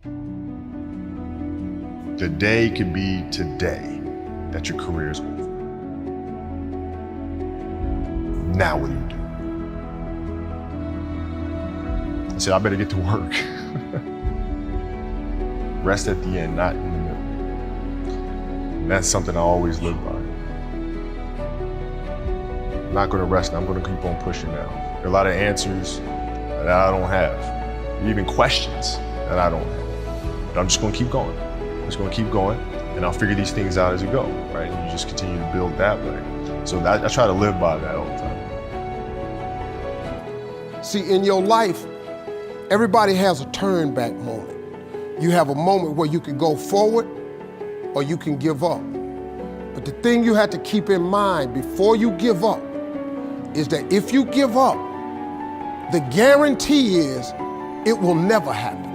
The day could be today that your career is over. Now what do you do? I said, I better get to work. Rest at the end, not in the middle. And that's something I always live by. I'm not gonna rest, I'm gonna keep on pushing now. There are a lot of answers that I don't have, even questions that I don't have. But I'm just gonna keep going. I'm just gonna keep going, and I'll figure these things out as we go, right? And you just continue to build that way. So I try to live by that all the time. See, in your life, everybody has a turn back moment. You have a moment where you can go forward or you can give up. But the thing you have to keep in mind before you give up is that if you give up, the guarantee is it will never happen.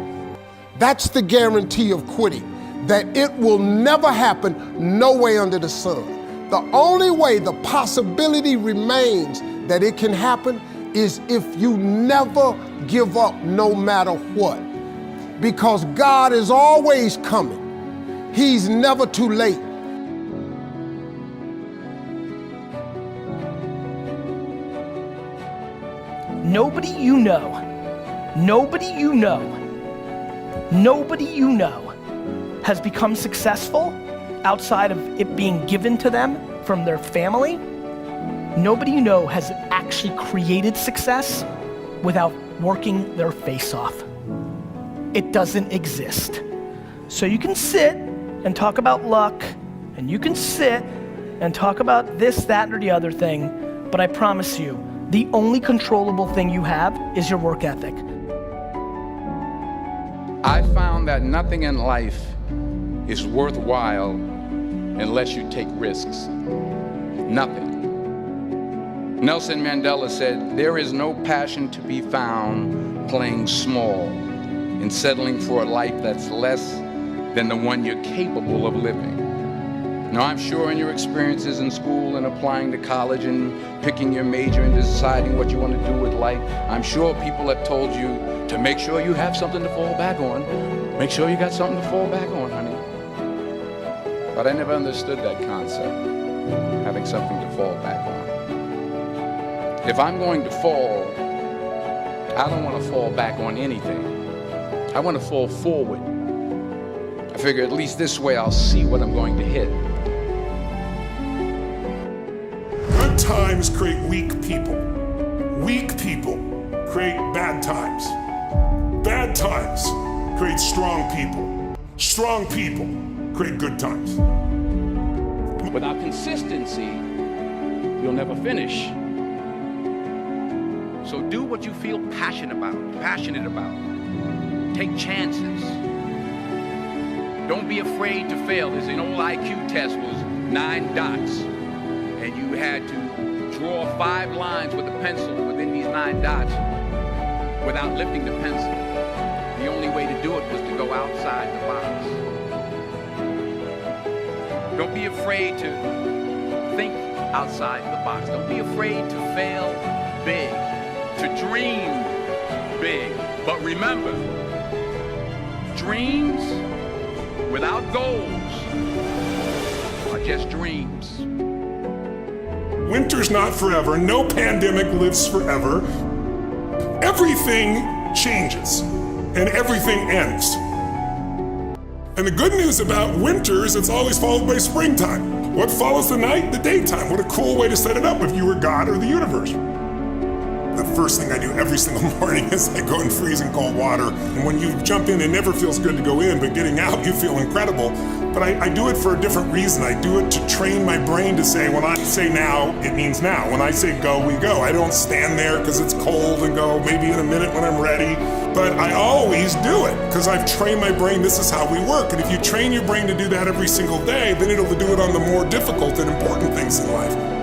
That's the guarantee of quitting, that it will never happen, no way under the sun. The only way the possibility remains that it can happen is if you never give up no matter what. Because God is always coming. He's never too late. Nobody you know has become successful outside of it being given to them from their family. Nobody you know has actually created success without working their face off. It doesn't exist. So you can sit and talk about luck, and you can sit and talk about this, that, or the other thing, but I promise you, the only controllable thing you have is your work ethic. I found that nothing in life is worthwhile unless you take risks. Nothing. Nelson Mandela said, "There is no passion to be found playing small and settling for a life that's less than the one you're capable of living." Now, I'm sure in your experiences in school and applying to college and picking your major and deciding what you want to do with life, I'm sure people have told you to make sure you have something to fall back on. Make sure you got something to fall back on, honey. But I never understood that concept, having something to fall back on. If I'm going to fall, I don't want to fall back on anything. I want to fall forward. I figure at least this way I'll see what I'm going to hit. Good times create weak people. Weak people create bad times. Bad times create strong people. Strong people create good times. Without consistency, you'll never finish. So do what you feel passionate about. Take chances. Don't be afraid to fail. There's an old IQ test was 9 dots, and you had to draw 5 lines with a pencil within these 9 dots without lifting the pencil. The only way to do it was to go outside the box. Don't be afraid to think outside the box. Don't be afraid to fail big, to dream big. But remember, dreams without goals are just dreams. Winter's not forever. No pandemic lives forever. Everything changes and everything ends. And the good news about winter is it's always followed by springtime. What follows the night? The daytime. What a cool way to set it up if you were God or the universe. The first thing I do every single morning is I go in freezing cold water. And when you jump in, it never feels good to go in, but getting out, you feel incredible. But I do it for a different reason. I do it to train my brain to say, when I say now, it means now. When I say go, we go. I don't stand there because it's cold and go maybe in a minute when I'm ready. But I always do it because I've trained my brain, this is how we work. And if you train your brain to do that every single day, then it'll do it on the more difficult and important things in life.